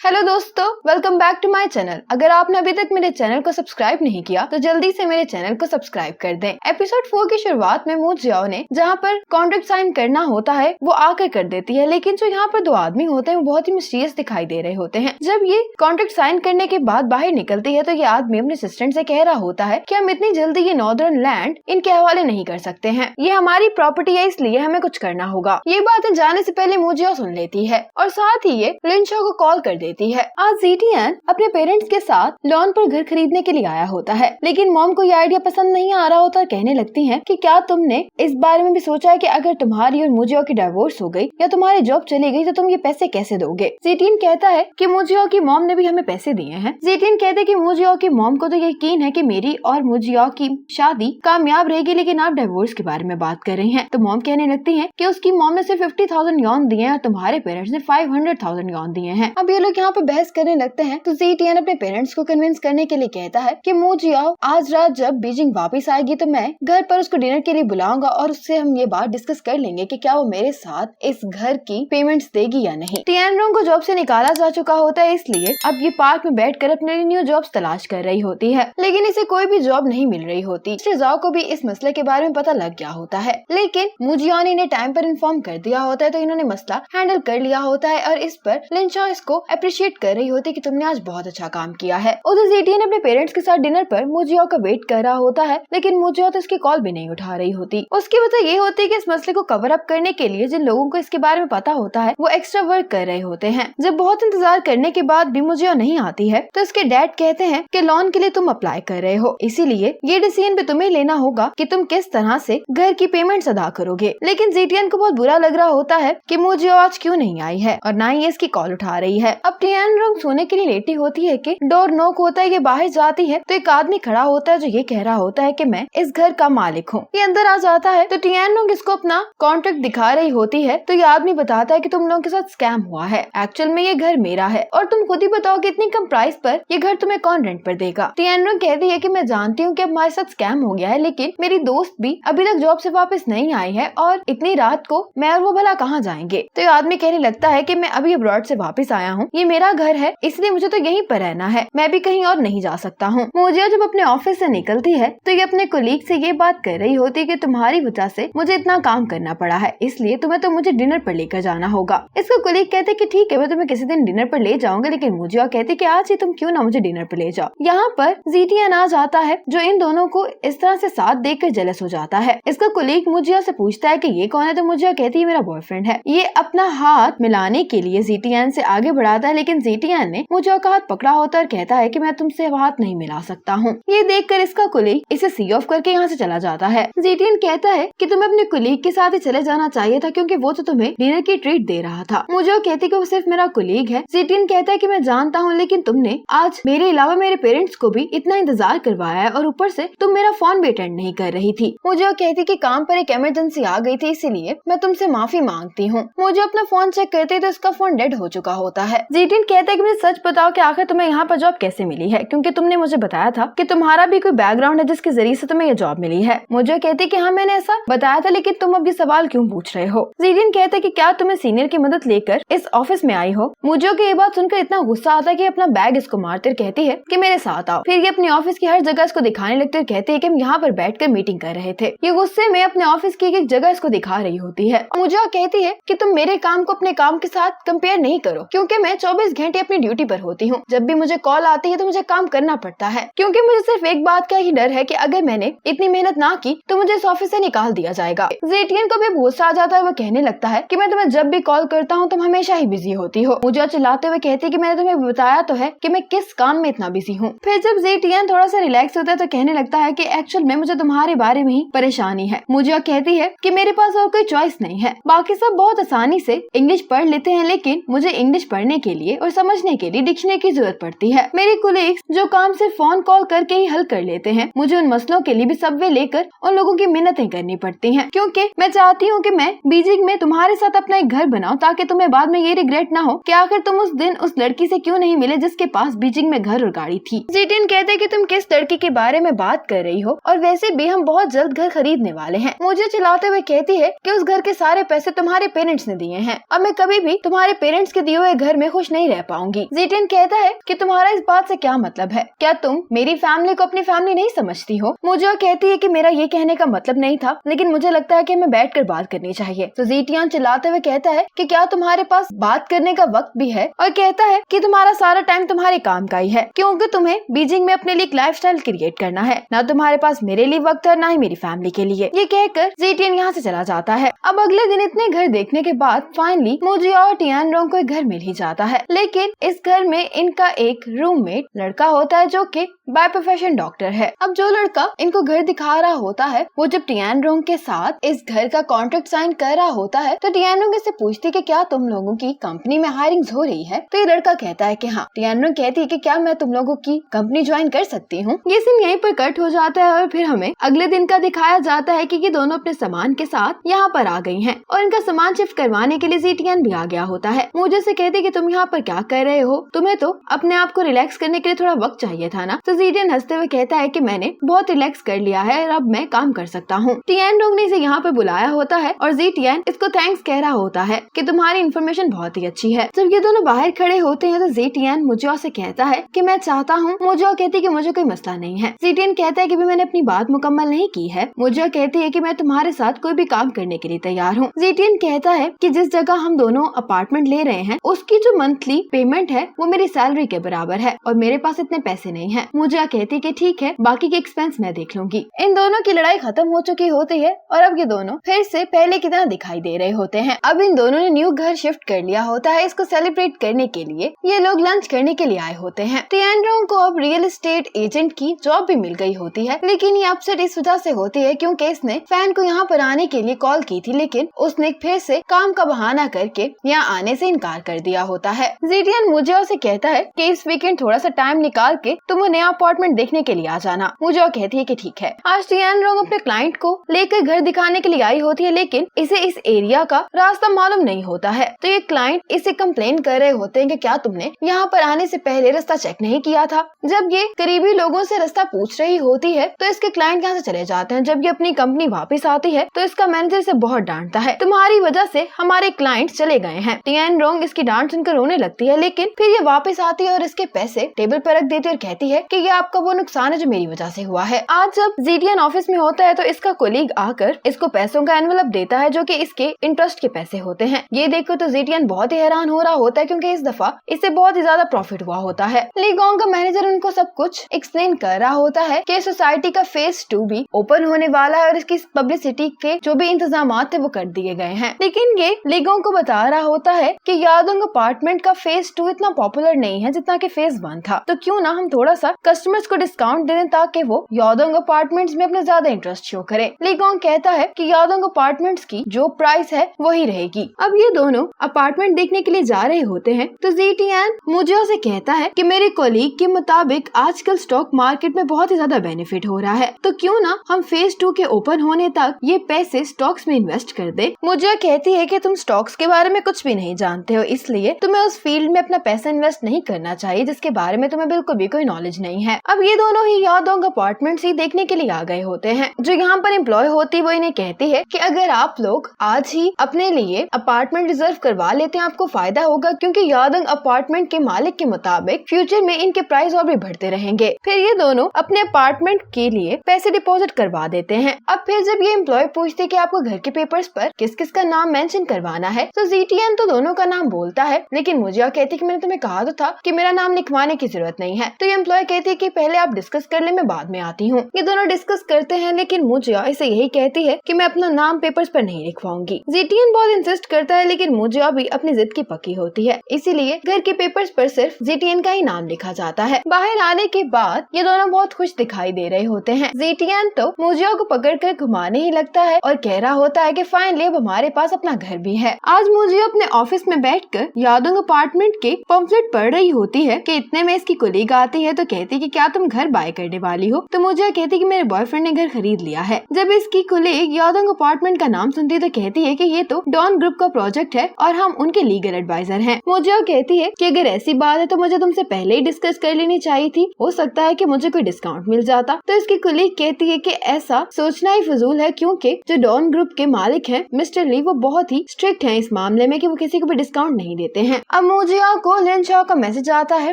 Hello दोस्तों, welcome back to my channel. अगर आपने अभी तक मेरे चैनल को सब्सक्राइब नहीं किया तो जल्दी से मेरे चैनल को सब्सक्राइब कर दें। एपिसोड 4 की शुरुआत में मू जियाओ ने जहाँ पर कॉन्ट्रैक्ट साइन करना होता है वो आकर कर देती है, लेकिन जो यहाँ पर दो आदमी होते हैं वो बहुत ही मिस्टीरियस दिखाई दे रहे होते हैं। जब ये कॉन्ट्रैक्ट साइन करने के बाद बाहर निकलती है तो ये आदमी अपने असिस्टेंट से कह रहा होता है कि हम इतनी जल्दी ये नॉर्दर्न लैंड इनके हवाले नहीं कर सकते हैं, ये हमारी प्रॉपर्टी है, इसलिए हमें कुछ करना होगा। ये बातें जाने से पहले मू जियाओ सुन लेती है और साथ ही ये लिन शॉ को कॉल कर देती है। आज ज़ेटियन अपने पेरेंट्स के साथ लॉन पर घर खरीदने के लिए आया होता है, लेकिन मॉम को ये आइडिया पसंद नहीं आ रहा होता और कहने लगती हैं कि क्या तुमने इस बारे में भी सोचा है कि अगर तुम्हारी और मुजियो की डिवोर्स हो गई या तुम्हारी जॉब चली गई तो तुम ये पैसे कैसे दोगे। ज़ेटियन कहता है कि मुजियो की मॉम ने भी हमें पैसे दिए हैं। ज़ेटियन कहते हैं कि मुजियो की मॉम को तो यकीन है कि मेरी और मुजियो की शादी कामयाब रहेगी, लेकिन आप डिवोर्स के बारे में बात कर रही हैं। तो मॉम कहने लगती है कि उसकी मॉम ने सिर्फ 50,000 यॉन दिए हैं और तुम्हारे पेरेंट्स ने 500,000 यॉन दिए हैं। अब ये लोग यहाँ पे बहस करने लगते हैं तो ज़ेटियन अपने पेरेंट्स को कन्विंस करने के लिए कहता है कि मू जियाओ आज रात जब बीजिंग वापस आएगी तो मैं घर पर उसको डिनर के लिए बुलाऊंगा और उससे हम ये बात डिस्कस कर लेंगे कि क्या वो मेरे साथ इस घर की पेमेंट्स देगी या नहीं। टियानरोंग को जॉब से निकाला जा चुका होता है, इसलिए अब ये पार्क में बैठकर अपने न्यू जॉब्स तलाश कर रही होती है, लेकिन इसे कोई भी जॉब नहीं मिल रही होती। जाओ को भी इस मसले के बारे में पता लग गया होता है, लेकिन मू जियाओ ने इन्हें टाइम पर इन्फॉर्म कर दिया होता है तो इन्होंने मसला हैंडल कर लिया होता है और इस पर लिन शॉ इसको अप्रिशिएट कर रही होती है कि तुमने आज बहुत अच्छा काम किया है। उधर ज़ेटियन अपने पेरेंट्स के साथ डिनर पर मू जियाओ का वेट कर रहा होता है, लेकिन मू जियाओ तो इसकी कॉल भी नहीं उठा रही होती। उसकी वजह ये होती है कि इस मसले को कवर अप करने के लिए जिन लोगों को इसके बारे में पता होता है वो एक्स्ट्रा वर्क कर रहे होते हैं। जब बहुत इंतजार करने के बाद भी मू जियाओ नहीं आती है तो इसके डैड कहते हैं कि लोन के लिए तुम अप्लाई कर रहे हो, इसीलिए ये डिसीजन भी तुम्हें लेना होगा कि तुम किस तरह से घर की पेमेंट अदा करोगे। लेकिन ज़ेटियन को बहुत बुरा लग रहा होता है कि मू जियाओ आज क्यों नहीं आई है और ना ही इसकी कॉल उठा रही है। अब टियानरोंग सोने के लिए लेटी होती है कि डोर नॉक होता है, ये बाहर जाती है तो एक आदमी खड़ा होता है जो ये कह रहा होता है कि मैं इस घर का मालिक हूँ। ये अंदर आ जाता है तो टियानरोंग इसको अपना कॉन्ट्रैक्ट दिखा रही होती है तो ये आदमी बताता है कि तुम लोगों के साथ स्कैम हुआ है, एक्चुअल में ये घर मेरा है और तुम खुद ही बताओ कि इतनी कम प्राइस पर ये घर तुम्हें कौन रेंट पर देगा। टियानरोंग कहती है कि मैं जानती हूँ कि अब हमारे साथ स्कैम हो गया है, लेकिन मेरी दोस्त भी अभी तक जॉब से वापस नहीं आई है और इतनी रात को मैं और वो भला कहाँ जाएंगे। तो ये आदमी कहने लगता है कि मैं अभी अब्रॉड से वापस आया हूँ, ये मेरा घर है इसलिए मुझे तो यहीं पर रहना है, मैं भी कहीं और नहीं जा सकता हूँ। मुझे जब अपने ऑफिस से निकलती है तो ये अपने कोलीग से ये बात कर रही होती है कि तुम्हारी वजह से मुझे इतना काम करना पड़ा है, इसलिए तुम्हें तो मुझे डिनर पर लेकर जाना होगा। इसका कोलीग कहते कि ठीक है मैं तुम्हें किसी दिन डिनर पर ले जाऊंगा, लेकिन मुझे कहती कि आज ही तुम क्यों ना मुझे डिनर पर ले जाओ। यहाँ पर ज़ेटियन आ जाता है जो इन दोनों को इस तरह से साथ देखकर जेलस हो जाता है। इसका कोलीग मुझे से पूछता है कि ये कौन है तो मुझे कहती है मेरा बॉयफ्रेंड है। ये अपना हाथ मिलाने के लिए ज़ेटियन से आगे बढ़ाता है, लेकिन ज़ेटियन ने मुझे का हाथ पकड़ा होता है और कहता है कि मैं तुमसे हाथ नहीं मिला सकता हूँ। ये देखकर इसका कुलीग इसे सी ऑफ करके यहाँ से चला जाता है। ज़ेटियन कहता है कि तुम्हें अपने कुलीग के साथ ही चले जाना चाहिए था क्योंकि वो तो तुम्हें डिनर की ट्रीट दे रहा था। मुझे कहती कि वो सिर्फ मेरा कुलीग है। ज़ेटियन कहता है कि मैं जानता हूँ, लेकिन तुमने आज मेरे अलावा मेरे पेरेंट्स को भी इतना इंतजार करवाया है और ऊपर से तुम मेरा फोन भी अटेंड नहीं कर रही थी। मुझे कहती कि काम पर एक इमरजेंसी आ गई थी इसीलिए मैं तुमसे माफी मांगती हूँ। मुझे अपना फोन चेक करते तो इसका फोन डेड हो चुका होता है। ज़ेटियन कहता है कि मुझे सच बताओ कि आखिर तुम्हें यहाँ पर जॉब कैसे मिली है, क्योंकि तुमने मुझे बताया था कि तुम्हारा भी कोई बैकग्राउंड है जिसके जरिए से तुम्हें ये जॉब मिली है। मुझे कहती कि हाँ मैंने ऐसा बताया था, लेकिन तुम अब ये सवाल क्यों पूछ रहे हो। ज़ेटियन कहता है कि क्या तुम्हें सीनियर की मदद लेकर इस ऑफिस में आई हो। मुझे ये बात सुनकर इतना गुस्सा आता है कि अपना बैग इसको मारते कहती है कि मेरे साथ आओ। फिर ये अपने ऑफिस की हर जगह इसको दिखाने लगते और कहती है कि हम यहाँ पर बैठकर मीटिंग कर रहे थे। ये गुस्से में अपने ऑफिस की एक जगह इसको दिखा रही होती है। मुझे कहती है कि तुम मेरे काम को अपने काम के साथ कंपेयर नहीं करो, क्योंकि मैं 24 घंटे अपनी ड्यूटी पर होती हूँ। जब भी मुझे कॉल आती है तो मुझे काम करना पड़ता है, क्योंकि मुझे सिर्फ एक बात का ही डर है कि अगर मैंने इतनी मेहनत ना की तो मुझे इस ऑफिस से निकाल दिया जाएगा। ज़ेटियन को भी गुस्सा आ जाता है, वो कहने लगता है कि मैं तुम्हें जब भी कॉल करता हूँ तुम हमेशा ही बिजी होती हो। मुझे चिल्लाते हुए कहती है कि मैंने तुम्हें बताया तो है कि मैं किस काम में इतना बिजी हूँ। फिर जब ज़ेटियन थोड़ा सा रिलैक्स होता है तो कहने लगता है कि एक्चुअल में मुझे तुम्हारे बारे में ही परेशानी है। मुझे कहती है कि मेरे पास और कोई चॉइस नहीं है, बाकी सब बहुत आसानी से इंग्लिश पढ़ लेते हैं, लेकिन मुझे इंग्लिश पढ़ने के लिए और समझने के लिए डिक्शनरी की जरूरत पड़ती है। मेरे कोलीग्स जो काम सिर्फ फोन कॉल करके ही हल कर लेते हैं, मुझे उन मसलों के लिए भी सबवे लेकर उन लोगों की मिन्नतें करनी पड़ती हैं, क्योंकि मैं चाहती हूँ कि मैं बीजिंग में तुम्हारे साथ अपना एक घर बनाऊं ताकि तुम्हें बाद में ये रिग्रेट ना हो कि आखिर तुम उस दिन उस लड़की से क्यों नहीं मिले जिसके पास बीजिंग में घर और गाड़ी थी। ज़ेटियन कहते हैं कि तुम किस लड़की के बारे में बात कर रही हो, और वैसे भी हम बहुत जल्द घर खरीदने वाले हैं। मुझे चिल्लाते हुए कहती है कि उस घर के सारे पैसे तुम्हारे पेरेंट्स ने दिए हैं और मैं कभी भी तुम्हारे पेरेंट्स के दिए हुए घर में खुश नहीं रह पाऊंगी। जीटियन कहता है कि तुम्हारा इस बात से क्या मतलब है? क्या तुम मेरी फैमिली को अपनी फैमिली नहीं समझती हो? मुझे कहती है कि मेरा ये कहने का मतलब नहीं था, लेकिन मुझे लगता है कि हमें बैठकर बात करनी चाहिए। तो जीटियन चिल्लाते हुए कहता है कि क्या तुम्हारे पास बात करने का वक्त भी है? और कहता है कि तुम्हारा सारा टाइम तुम्हारे काम का ही है, क्योंकि तुम्हें बीजिंग में अपने लिए एक लाइफस्टाइल क्रिएट करना है। ना तुम्हारे पास मेरे लिए वक्त है, ना ही मेरी फैमिली के लिए। ये कहकर जीटियन यहाँ से चला जाता है। अब अगले दिन इतने घर देखने के बाद फाइनली मुजिया और टियानरोंग को एक घर मिल ही जाता है, लेकिन इस घर में इनका एक रूममेट लड़का होता है जो कि बाय प्रोफेशन डॉक्टर है। अब जो लड़का इनको घर दिखा रहा होता है, वो जब टियानरोंग के साथ इस घर का कॉन्ट्रैक्ट साइन कर रहा होता है तो टियानरोंग इससे पूछती है कि क्या तुम लोगों की कंपनी में हायरिंग हो रही है? तो ये लड़का कहता है कि हाँ। टियानरोंग कहती है कि क्या मैं तुम लोगों की कंपनी ज्वाइन कर सकती हूँ? ये सीन यहीं पर कट हो जाता है और फिर हमें अगले दिन का दिखाया जाता है कि ये दोनों अपने सामान के साथ यहाँ पर आ गई हैं और इनका सामान शिफ्ट करवाने के लिए जीटियन भी आ गया होता है। मुझे से कहती है कि तुम यहाँ पर क्या कर रहे हो? तुम्हें तो अपने आप को रिलैक्स करने के लिए थोड़ा वक्त चाहिए था ना? तो जीटियन हंसते हुए कहता है कि मैंने बहुत रिलैक्स कर लिया है और अब मैं काम कर सकता हूँ। टियानरोंग ने इसे यहाँ पर बुलाया होता है और जीटियन इसको थैंक्स कह रहा होता है कि तुम्हारी इन्फॉर्मेशन बहुत ही अच्छी है। जब ये दोनों बाहर खड़े होते हैं तो जीटियन मुजिया से कहता है कि मैं चाहता हूँ। मुजिया कहती है कि मुझे कोई मसला नहीं है। जीटियन कहता है कि मैंने अपनी बात मुकम्मल नहीं की है। मुजिया कहती है कि मैं तुम्हारे साथ कोई भी काम करने के लिए तैयार हूँ। जीटियन कहता है कि जिस जगह हम दोनों अपार्टमेंट ले रहे हैं उसकी जो मंथली पेमेंट है वो मेरी सैलरी के बराबर है और मेरे पास इतने पैसे नहीं है। मुजिया कहती है कि ठीक है, बाकी के एक्सपेंस मैं देख लूंगी। इन दोनों की लड़ाई खत्म हो चुकी होती है और अब ये दोनों फिर से पहले की तरह दिखाई दे रहे होते हैं। अब इन दोनों ने न्यू घर शिफ्ट कर लिया होता है। इसको सेलिब्रेट करने के लिए ये लोग लंच करने के लिए आए होते हैं। टियानरोंग को अब रियल एस्टेट एजेंट की जॉब भी मिल गई होती है, लेकिन ये अपसेट इस वजह से होती है क्योंकि इसने फैन को यहाँ पर आने के लिए कॉल की थी, लेकिन उसने फिर से काम का बहाना करके यहाँ आने से इनकार कर दिया होता है। जीटियन मुजिया से कहता है कि इस वीकेंड थोड़ा सा टाइम निकाल के तुम वो नया अपार्टमेंट देखने के लिए आ जाना। मुजिया कहती है कि ठीक है। आज टियानरोंग अपने क्लाइंट को लेकर घर दिखाने के लिए आई होती है, लेकिन इसे इस एरिया का रास्ता मालूम नहीं होता है। तो ये क्लाइंट इसे कंप्लेन कर रहे होते हैं कि क्या तुमने यहाँ पर आने से पहले रास्ता चेक नहीं किया था? जब ये करीबी लोगों से रास्ता पूछ रही होती है तो इसके क्लाइंट यहाँ से चले जाते हैं। जब ये अपनी कंपनी वापस आती है तो इसका मैनेजर इसे बहुत डांटता है, तुम्हारी वजह से हमारे क्लाइंट चले गए हैं। टियानरोंग इसकी डांट सुनकर रोने लगती है, लेकिन फिर ये वापस आती है और इसके पैसे टेबल पर रख देती है और कहती है कि ये आपका वो नुकसान है जो मेरी वजह से हुआ है। आज जब जीटियन ऑफिस में होता है तो इसका कोलीग आकर इसको पैसों का एनवेलप देता है जो कि इसके इंटरेस्ट के पैसे होते हैं। ये देखकर तो जीटियन बहुत ही हैरान हो रहा होता है क्योंकि इस दफा इससे बहुत ही ज्यादा प्रॉफिट हुआ होता है। लीगोंग का मैनेजर उनको सब कुछ एक्सप्लेन कर रहा होता है कि सोसाइटी का फेज 2 भी ओपन होने वाला है और इसकी पब्लिसिटी के जो भी इंतजाम थे वो कर दिए गए हैं, लेकिन ये लीगोंग को बता रहा होता है कि यादोंग अपार्टमेंट का फेज 2 इतना पॉपुलर नहीं है जितना कि फेज 1 था, तो क्यों ना हम थोड़ा सा कस्टमर्स को डिस्काउंट दे दें ताकि वो यादोंग अपार्टमेंट्स में अपना ज्यादा इंटरेस्ट शो करे। लीगोंग कहता है कि यादोंग अपार्टमेंट्स की जो प्राइस है वही रहेगी। अब ये दोनों अपार्टमेंट देखने के लिए जा रहे होते हैं तो जीटियन मुजिया से कहता है कि मेरे कोलीग के मुताबिक आजकल स्टॉक मार्केट में बहुत ही ज्यादा बेनिफिट हो रहा है, तो क्यों ना हम फेज 2 के ओपन होने तक ये पैसे स्टॉक्स में इन्वेस्ट कर दे। मुजिया कहती है कि तुम स्टॉक्स के बारे में कुछ भी नहीं जानते हो, इसलिए तुम्हें उस फील्ड में अपना पैसा इन्वेस्ट नहीं करना चाहिए जिसके बारे में तुम्हें बिल्कुल भी कोई नॉलेज नहीं है। अब ये दोनों ही यादोंग अपार्टमेंट्स ही देखने के लिए आ गए होते हैं। जो यहाँ पर एम्प्लॉय होती है वो इन्हें कहती है कि अगर आप लोग आज ही अपने लिए अपार्टमेंट रिजर्व करवा लेते हैं आपको फायदा होगा, क्योंकि यादोंग अपार्टमेंट के मालिक के मुताबिक फ्यूचर में इनके प्राइस और भी बढ़ते रहेंगे। फिर ये दोनों अपने अपार्टमेंट के लिए पैसे डिपॉजिट करवा देते हैं। अब फिर जब ये एम्प्लॉय पूछते हैं कि आपको घर के पेपर्स पर किस किस का नाम मेंशन करवाना है, तो जीटियन तो दोनों का नाम बोलता है, लेकिन मुजिया कहती है कि मैंने तुम्हें कहा तो था कि मेरा नाम लिखवाने की जरूरत नहीं है। तो ये एम्प्लॉय कहती है कि पहले आप डिस्कस कर ले, मैं बाद में आती हूँ। ये दोनों डिस्कस करते हैं, लेकिन मुजिया इसे यही कहती है कि मैं अपना नाम पेपर्स पर नहीं लिखवाऊंगी। जीटियन बहुत इंसिस्ट करता है, लेकिन मुजिया भी अपनी जिद की पक्की होती है, इसीलिए घर के पेपर्स पर सिर्फ जीटियन का ही नाम लिखा जाता है। बाहर आने के बाद ये दोनों बहुत खुश दिखाई दे रहे होते हैं। जीटियन तो मुजिया को पकड़कर घुमाने ही लगता है और कह रहा होता है कि फाइनली अब हमारे पास अपना घर भी है। आज मुजिया अपने ऑफिस में बैठकर यादोंग अपार्टमेंट के पम्फलेट पढ़ रही होती है कि इतने में इसकी कोलीग आती है तो कहती कि क्या तुम घर बाय करने वाली हो? तो मुजिया कहती कि मेरे बॉयफ्रेंड ने घर खरीद लिया है। जब इसकी कोलीग यादोंग अपार्टमेंट का नाम सुनती तो कहती है कि ये तो डॉन ग्रुप का प्रोजेक्ट है और हम उनके लीगल एडवाइजर हैं। मुजिया कहती है कि अगर ऐसी बात है तो मुझे तुमसे पहले ही डिस्कस कर लेनी चाहिए थी, हो सकता है कि मुझे कोई डिस्काउंट मिल जाता। तो इसकी कोलीग कहती है कि ऐसा सोचना ही फजूल है, क्योंकि जो डॉन ग्रुप के मालिक हैं मिस्टर ली वो बहुत ही स्ट्रिक्ट हैं इस मामले में कि वो किसी को भी डिस्काउंट नहीं देते हैं। अब मोजियाओ को लिनशाओ का मैसेज आता है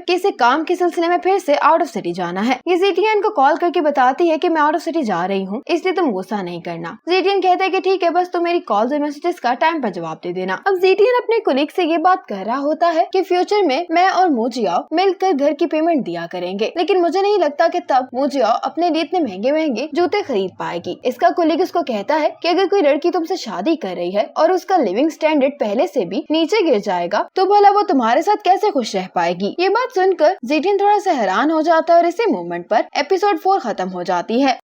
कि इसे काम के सिलसिले में फिर से आउट ऑफ सिटी जाना है। ये जीटियन को कॉल करके बताती है कि मैं आउट ऑफ सिटी जा रही हूँ, इसलिए तुम गुस्सा नहीं करना। जीटियन कहता है कि ठीक है, बस तुम मेरी कॉल्स और मैसेजेस का टाइम पर जवाब दे देना। अब जीटियन अपने कोलीग से ये बात कर रहा होता है कि फ्यूचर में मैं और मोजियाओ मिलकर घर की पेमेंट दिया करेंगे, लेकिन मुझे नहीं लगता कि तब मोजियाओ अपने लिए इतने महंगे महंगे जूते खरीद पाएगी। इसका कोलीग उसको कहता है कि अगर कोई लड़की तुमसे शादी कर रही है और उसका लिविंग स्टैंडर्ड पहले से भी नीचे गिर जाएगा तो भला वो तुम्हारे साथ कैसे खुश रह पाएगी। ये बात सुनकर जीटियन थोड़ा सा हैरान हो जाता है और इसी मोमेंट पर एपिसोड 4 खत्म हो जाती है।